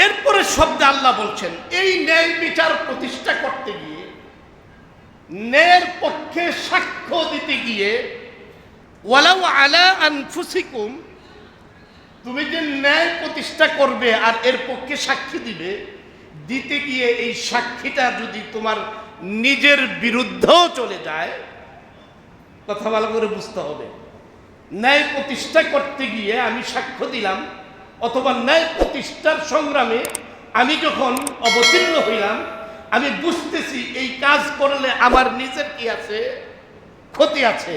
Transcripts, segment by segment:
এরপরে শব্দে আল্লাহ বলছেন এই ন্যায় বিচার প্রতিষ্ঠা করতে গিয়ে, ন্যায়ের পক্ষে সাক্ষ্য দিতে গিয়ে, ওয়ালাউ আলা আনফুসিকুম, তুমি যে ন্যায় প্রতিষ্ঠা করবে আর এর পক্ষে সাক্ষী দিতে গিয়ে এই সাক্ষীটা যদি তোমার নিজের বিরুদ্ধেও চলে যায়, কথা ভালো করে বুঝতে হবে। ন্যায় প্রতিষ্ঠা করতে গিয়ে আমি সাক্ষ্য দিলাম, অথবা ন্যায় প্রতিষ্ঠার সংগ্রামে আমি যখন অবতীর্ণ হইলাম, আমি বুঝতেছি এই কাজ করলে আমার নিজের কি আছে, ক্ষতি আছে।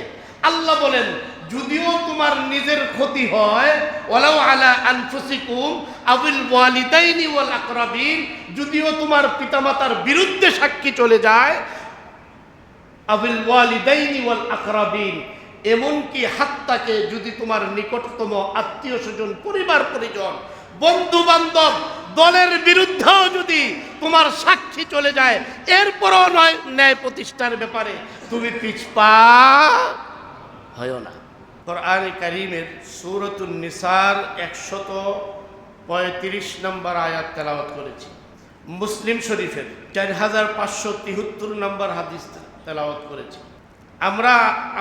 আল্লাহ বলেন যদিও তোমার নিজের ক্ষতি হয়, ওয়ালাউ আলা আনফুসিকুম আবিল ওয়ালিদাইনি ওয়াল আকরাবিন, যদিও তোমার পিতামাতার বিরুদ্ধে সাক্ষী চলে যায়, আবিল ওয়ালিদাইনি ওয়াল আকরাবিন, এমনকি হাত্তাকে যদি তোমার নিকটতম আত্মীয় স্বজন, পরিবার পরিজন, বন্ধু বান্ধব, দলের বিরুদ্ধেও যদি তোমার সাক্ষী চলে যায়, এরপরও নয় ন্যায় প্রতিষ্ঠার ব্যাপারে তুমি পিছপা হয় না। কোরআনে কারীমের সূরাতুন নিসার 135 নম্বর আয়াত তেলাওয়াত করেছি। মুসলিম শরীফের 4573 নম্বর হাদিস তেলাওয়াত করেছি। আমরা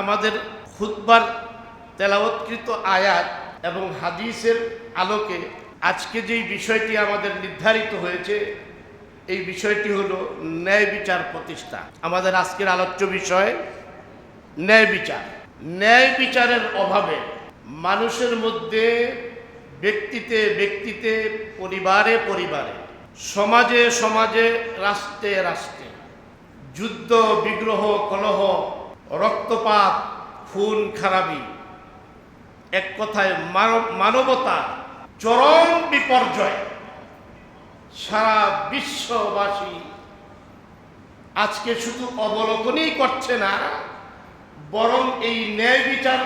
আমাদের খুতবার তেলাওয়াতকৃত আয়াত এবং হাদিসের আলোকে আজকে যেই বিষয়টি আমাদের নির্ধারিত হয়েছে, এই বিষয়টি হলো ন্যায় বিচার প্রতিষ্ঠা। আমাদের আজকের আলোচ্য বিষয় ন্যায় বিচার। ন্যায় বিচারের অভাবে মানুষের মধ্যে, ব্যক্তিতে ব্যক্তিতে, পরিবারে পরিবারে, সমাজে সমাজে, রাষ্ট্রে রাষ্ট্রে যুদ্ধ, বিগ্রহ, কলহ, রক্তপাত, খুন খারাপি, এক কথায় মানবতা চরম বিপর্যয়। সারা বিশ্ববাসী আজকে শুধু অবলোকনই করছে না, বরং এই ন্যায় বিচার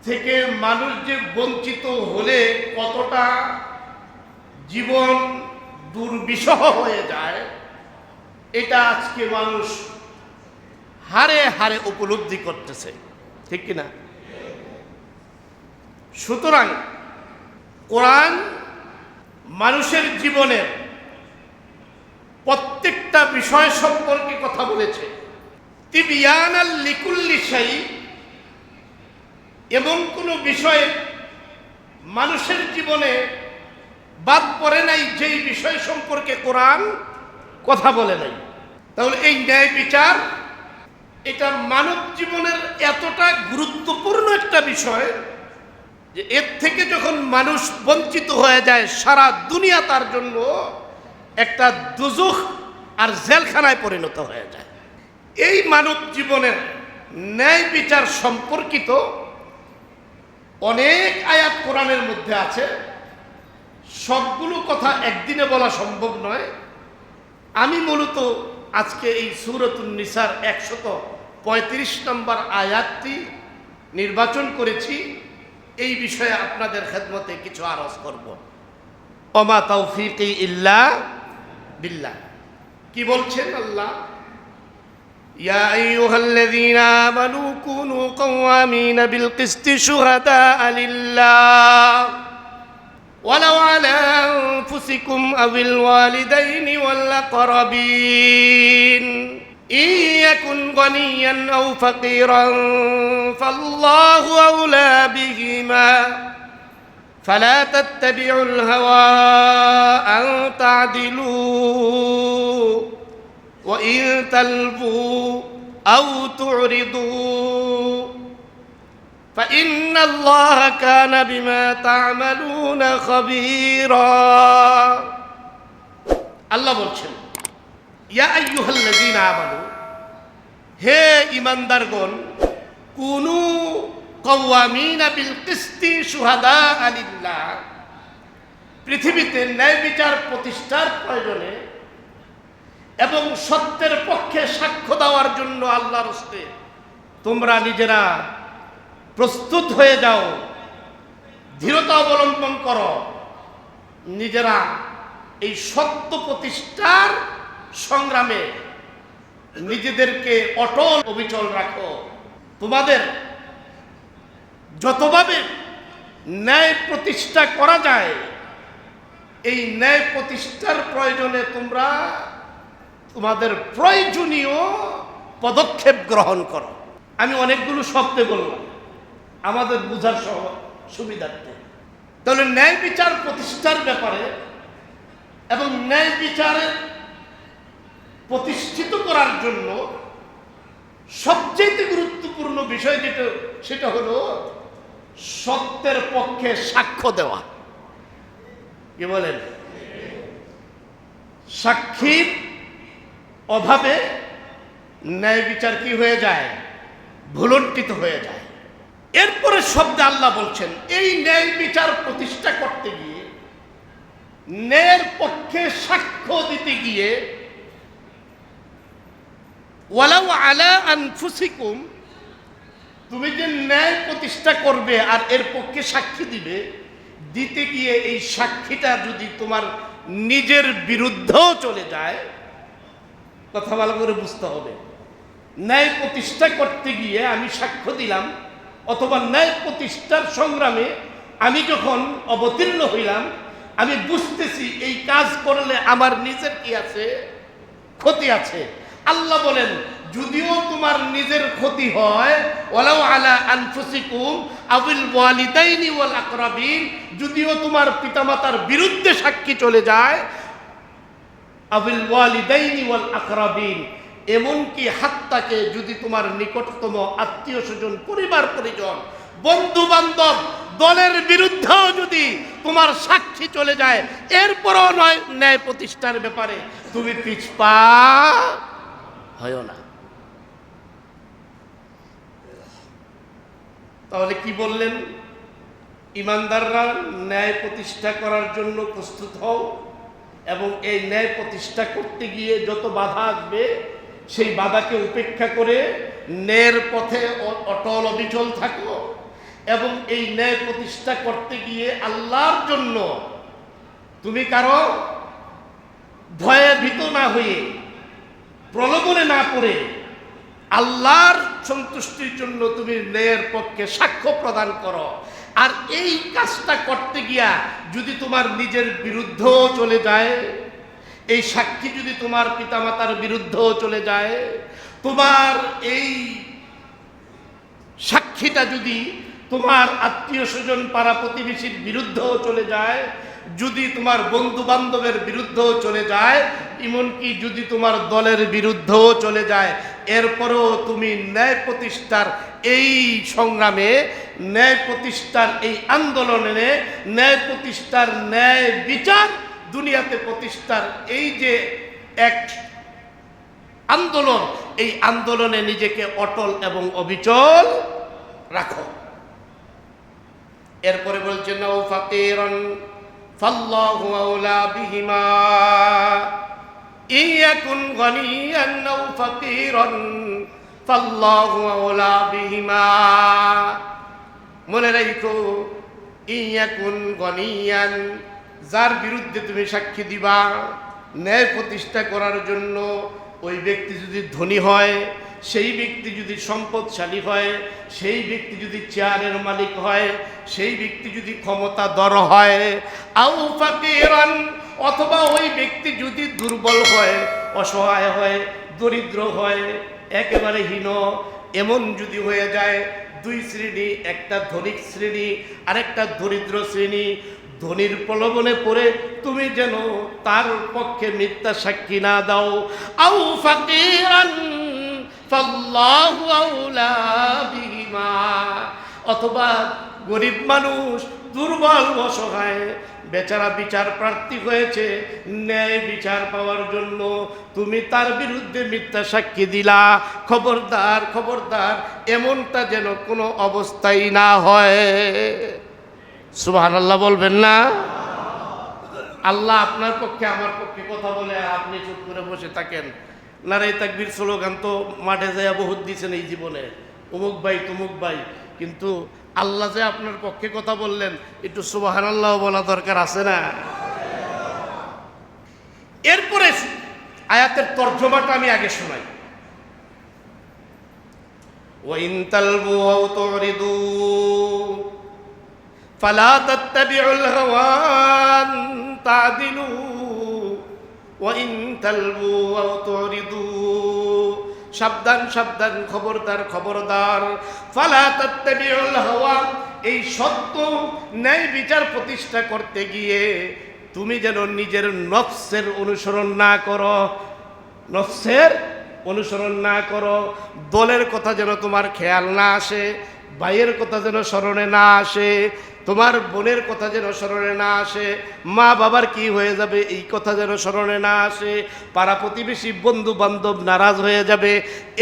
থেকে মানুষ যে বঞ্চিত হলে কতটা জীবন দুর্বিষহ হয়ে যায়, এটা আজকে মানুষ হারে হারে উপলব্ধি করতেছে, ঠিক কিনা? সুতরাং কোরআন মানুষের জীবনের প্রত্যেকটা বিষয় সম্পর্কে কথা বলেছে। তিবিয়ানাল লিকুল্লি শাই, এমন কোনো বিষয়ে মানুষের জীবনে বাদ পড়ে নাই যেই বিষয় সম্পর্কে কোরআন কথা বলে নাই। তাহলে এই ন্যায় বিচার, এটা মানব জীবনের এতটা গুরুত্বপূর্ণ একটা বিষয় যে এর থেকে যখন মানুষ বঞ্চিত হয়ে যায়, সারা দুনিয়া তার জন্য একটা দুজখ আর জেলখানায় পরিণত হয়ে যায়। এই মানব জীবনের ন্যায় বিচার সম্পর্কিত অনেক আয়াত কোরআনের মধ্যে আছে। সবগুলো কথা একদিনে বলা সম্ভব নয়। আমি মূলত আজকে এই সূরাতুন নিসার 135 নম্বর আয়াতটি নির্বাচন করেছি, এই বিষয়ে আপনাদের খেদমতে কিছু আরজ করব। ওমা তাওফীকি ইল্লা বিল্লাহ। কি বলছেন আল্লাহ? ইয়া আইয়ুহাল্লাযীনা আমানু কুনু কাওয়ামিনা বিল কিসতি শুহাদাআ লিল্লাহ ওয়ালাউ আলা আনফুসিকুম আবিল ওয়ালিদাইনি ওয়াল আকরাবিন ইন ইয়াকুন গানিয়ান আও ফাকীরান ফাল্লাহু আওলা বিহিমা ফালা তাত্তাবিউল হাওয়া আন তা'দিলু ওয়া ইন তালবু আও তু'রিদু فإن الله كان بما تعملون خبيرا। আল্লাহ বলছেন ইয়া আইয়ুহাল্লাযীনা আমানু, হে ঈমানদারগণ, কুনু কাওয়ামিনা বিল কিসতি শুহাদাআ লিল্লাহ, পৃথিবীতে ন্যায় বিচার প্রতিষ্ঠার প্রয়োজনে এবং সত্যের পক্ষে সাক্ষ্য দেওয়ার জন্য আল্লাহর হস্তে তোমরা নিজেরা প্রস্তুত হয়ে যাও, ধীরতা অবলম্বন করো, নিজেরা এই সত্য প্রতিষ্ঠার সংগ্রামে নিজেদেরকে অটল অবিচল রাখো। তোমাদের যতভাবে ন্যায় প্রতিষ্ঠা করা যায় এই ন্যায় প্রতিষ্ঠার প্রয়োজনে তোমরা তোমাদের প্রয়োজনীয় পদক্ষেপ গ্রহণ করো। আমি অনেকগুলো শব্দে বললাম আমাদের বোঝার সুবিধার্থে। তাহলে ন্যায় বিচার প্রতিষ্ঠার ব্যাপারে এবং ন্যায় বিচারের প্রতিষ্ঠিত করার জন্য সবচেয়ে গুরুত্বপূর্ণ বিষয় যেটা সেটা হলো সত্যের পক্ষে সাক্ষ্য দেওয়া। কি বলেন? সাক্ষীর অভাবে ন্যায় বিচার কি হয়ে যায়? ভুলণ্ঠিত হয়ে যায়। এরপরে শব্দে আল্লাহ বলছেন এই ন্যায় বিচার প্রতিষ্ঠা করতে গিয়ে, ন্যায়ের পক্ষে সাক্ষ্য দিতে গিয়ে, ওয়ালাউ আলা আনফুসিকুম, তুমি যে ন্যায় প্রতিষ্ঠা করবে আর এর পক্ষে সাক্ষী দিতে গিয়ে এই সাক্ষীটা যদি তোমার নিজের বিরুদ্ধেও চলে যায়, কথা ভালো করে বুঝতে হবে। ন্যায় প্রতিষ্ঠা করতে গিয়ে আমি সাক্ষ্য দিলাম, অথবা ন্যায় প্রতিষ্ঠার সংগ্রামে আমি যখন অবতীর্ণ হইলাম, আমি বুঝতেছি এই কাজ করলে আমার নিজের কি আছে? ক্ষতি আছে। আল্লাহ বলেন যদিও তোমার নিজের ক্ষতি হয়, ওয়ালাউ আলা আনফুসিকুম আবিল ওয়ালিদাইনি ওয়াল আকরাবিন, যদিও তোমার পিতামাতার বিরুদ্ধে সাক্ষী চলে যায়, আবিল ওয়ালিদাইনি ওয়াল আকরাবিন, এমনকি হাত্তাকে যদি তোমার নিকটতম আত্মীয় স্বজন, পরিবার পরিজন, বন্ধু বান্ধব, দলের বিরুদ্ধেও যদি তোমার সাক্ষী চলে যায়, এরপরও নয় ন্যায় প্রতিষ্ঠার ব্যাপারে তুমি পিছপা হয় না। তাহলে কি বললেন? ইমানদাররা ন্যায় প্রতিষ্ঠা করার জন্য প্রস্তুত হও, এবং এই ন্যায় প্রতিষ্ঠা করতে গিয়ে যত বাধা আসবে সেই বাধাকে উপেক্ষা করে ন্যায়ের পথে অটল অবিচল থাকো, এবং এই ন্যায় প্রতিষ্ঠা করতে গিয়ে আল্লাহর জন্য তুমি কারো ভয়ে ভীত না হয়ে, প্রলোভনে না পড়ে, আল্লাহর সন্তুষ্টির জন্য তুমি ন্যায়ের পক্ষে সাক্ষ্য প্রদান করো। আর এই কাজটা করতে গিয়া যদি তোমার নিজের বিরুদ্ধেও চলে যায়, এই সাক্ষী যদি তোমার পিতামাতার বিরুদ্ধেও চলে যায়, তোমার এই সাক্ষীটা যদি তোমার আত্মীয় স্বজন পাড়া প্রতিবেশীর বিরুদ্ধেও চলে যায়, যদি তোমার বন্ধু বান্ধবের বিরুদ্ধেও চলে যায়, এমনকি যদি তোমার দলের বিরুদ্ধেও চলে যায়, এরপরেও তুমি ন্যায় প্রতিষ্ঠার এই সংগ্রামে, ন্যায় প্রতিষ্ঠার এই আন্দোলনে, ন্যায় প্রতিষ্ঠার, ন্যায় বিচার দুনিয়াতে প্রতিষ্ঠার এই যে এক আন্দোলন, এই আন্দোলনে নিজেকে অটল এবং অবিচল রাখো। এরপরে বলছেন নাও ফাকিরান ফাল্লাহু আওলা বিহিমা ইয়াকুন গানিয়ান নাও ফাকিরান ফাল্লাহু আওলা বিহিমা। মনে রাখো, ইয়াকুন গানিয়ান, যার বিরুদ্ধে তুমি সাক্ষী দিবা ন্যায় প্রতিষ্ঠা করার জন্য, ওই ব্যক্তি যদি ধনী হয়, সেই ব্যক্তি যদি সম্পদশালী হয়, সেই ব্যক্তি যদি চেয়ারের মালিক হয়, সেই ব্যক্তি যদি ক্ষমতাধর হয়, আও ফাকিরান, অথবা ওই ব্যক্তি যদি দুর্বল হয়, অসহায় হয়, দরিদ্র হয়, একেবারে হীন, এমন যদি হয়ে যায়, দুই শ্রেণী, একটা ধনিক শ্রেণী আর একটা দরিদ্র শ্রেণী, ধনির প্রলোভনে পড়ে তুমি যেন তার পক্ষে মিথ্যা সাক্ষী না দাও। আও ফাকিরান ফাল্লাহু আওলা বিহিমা, অথবা গরিব মানুষ, দুর্বল, অসহায়, বেচারা বিচার প্রার্থী হয়েছে, ন্যায় বিচার পাওয়ার জন্য তুমি তার বিরুদ্ধে মিথ্যা সাক্ষী দিলা, খবরদার খবরদার, এমনটা যেন কোনো অবস্থায় না হয়। সুবহানাল্লাহ বলবেন না? আল্লাহ আপনার পক্ষে আমার পক্ষে কথা বলে আর আপনি চুপ করে বসে থাকেন। নারায়ে তাকবীর স্লোগান তো মাঠে যায় বহুত দিয়েছেন এই জীবনে, অমুক ভাই তমুক ভাই, কিন্তু আল্লাহ যে আপনার পক্ষে কথা বললেন, একটু সুবহানাল্লাহ বলা দরকার আছে না? এরপরে আয়াতের তর্জমাটা আমি আগে শোনাই। ওয়া ইন তালবু আও তুরিদু ফালা তাত্তাবিউল হাওয়া তাদিলু ওয়া ইন তালবু আও তুরিদু। সাবধান সাবধান, খবরদার খবরদার। ফালা তাত্তাবিউল হাওয়া, এই সত্য ন্যায় বিচার প্রতিষ্ঠা করতে গিয়ে তুমি যেন নিজের নফসের অনুসরণ না করো, নফসের অনুসরণ না করো। দলের কথা যেন তোমার খেয়াল না আসে, ভাইয়ের কথা যেন স্মরণে না আসে, তোমার বোনের কথা যেন স্মরণে না আসে, মা বাবার কি হয়ে যাবে এই কথা যেন স্মরণে না আসে, পাড়া প্রতিবেশী বন্ধু বান্ধব নারাজ হয়ে যাবে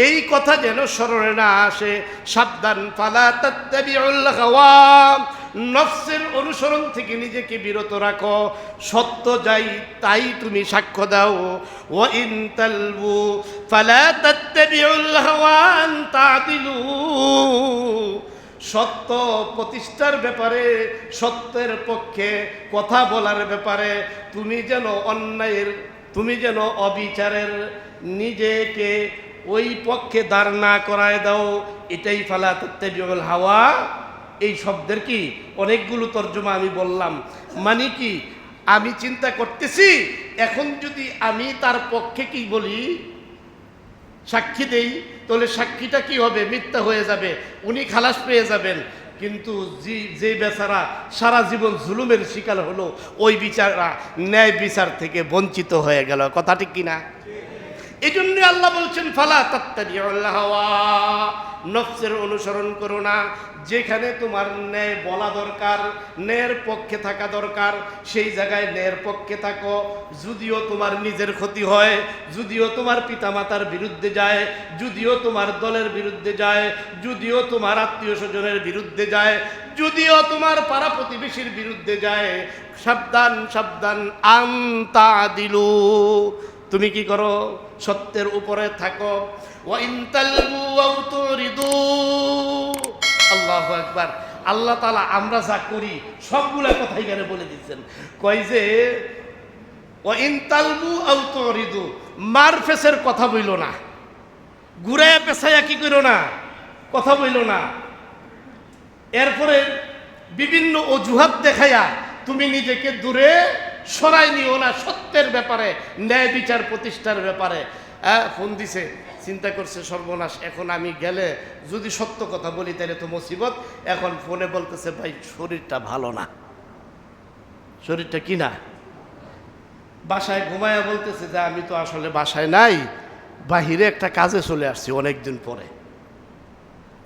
এই কথা যেন স্মরণে না আসে। সাবধান, ফালা তাত্তাবিউল হাওয়া, নফসের অনুসরণ থেকে নিজেকে বিরত রাখো। সত্য যাই তাই তুমি সাক্ষ্য দাও। ওয়া ইন তালবু ফালা তাত্তাবিউল হাওয়া আন তাদিলু, সত্য প্রতিষ্ঠার ব্যাপারে, সত্যের পক্ষে কথা বলার ব্যাপারে তুমি যেন অন্যায়ের, তুমি যেন অবিচারের নিজেকে ওই পক্ষে দাঁড় না করায় দাও। এটাই ফালা তাত্তাবিউল হাওয়া। এই শব্দের কি অনেকগুলো তর্জমা আমি বললাম। মানে কি, আমি চিন্তা করতেছি এখন যদি আমি তার পক্ষে কি বলি, সাক্ষী দেই, তাহলে সাক্ষীটা কি হবে, মিথ্যা হয়ে যাবে, উনি খালাস পেয়ে যাবেন। কিন্তু যে বেচারা সারা জীবন জুলুমের শিকার হলো, ওই বিচারা ন্যায় বিচার থেকে বঞ্চিত হয়ে গেল। কথা ঠিক কিনা? এই জন্য আল্লাহ বলছেন ফালা তাত্তাবিউল হাওয়া, নফসের অনুসরণ করো না। যেখানে তোমার ন্যায় বলা দরকার, ন্যায়ের পক্ষে থাকা দরকার, সেই জায়গায় ন্যায়ের পক্ষে থাকো। যদিও তোমার নিজের ক্ষতি হয়, যদিও তোমার পিতামাতার বিরুদ্ধে যায়, যদিও তোমার দলের বিরুদ্ধে যায়, যদিও তোমার আত্মীয় স্বজনের বিরুদ্ধে যায়, যদিও তোমার পাড়া প্রতিবেশীর বিরুদ্ধে যায়, সাবধান সাবধান, আনতা দিলু, তুমি কি করো, সত্যের উপরে থাকো। ওয়া ইন তালবু আও তুরিদু, আল্লাহু আকবার। আল্লাহ তাআলা আমরা যা করি সবগুলা কথা এখানে বলে দিচ্ছেন। কয় যে ওয়া ইন তালবু আও তুরিদু, মারফেসের কথা বইল না, ঘুরায়া পেছায়া কি কইরো না, কথা বইল না। এরপরে বিভিন্ন অজুহাত দেখাইয়া তুমি নিজেকে দূরে সরাই নিও না সত্যের ব্যাপারে, ন্যায় বিচার প্রতিষ্ঠার ব্যাপারে। ফোন দিছে, চিন্তা করছে সর্বনাশ, এখন আমি গেলে যদি সত্য কথা বলি তাহলে তো মুসিবত। এখন ফোনে বলতেছে ভাই শরীরটা ভালো না, শরীরটা কি না, বাসায় ঘুমায়া বলতেছে যে আমি তো আসলে বাসায় নাই, বাহিরে একটা কাজে চলে আসছি অনেকদিন পরে।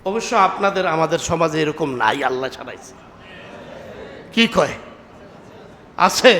অবশ্য আপনাদের আমাদের সমাজে এরকম নাই, আল্লাহ ছাড়াইছে। কি কয়? আছে।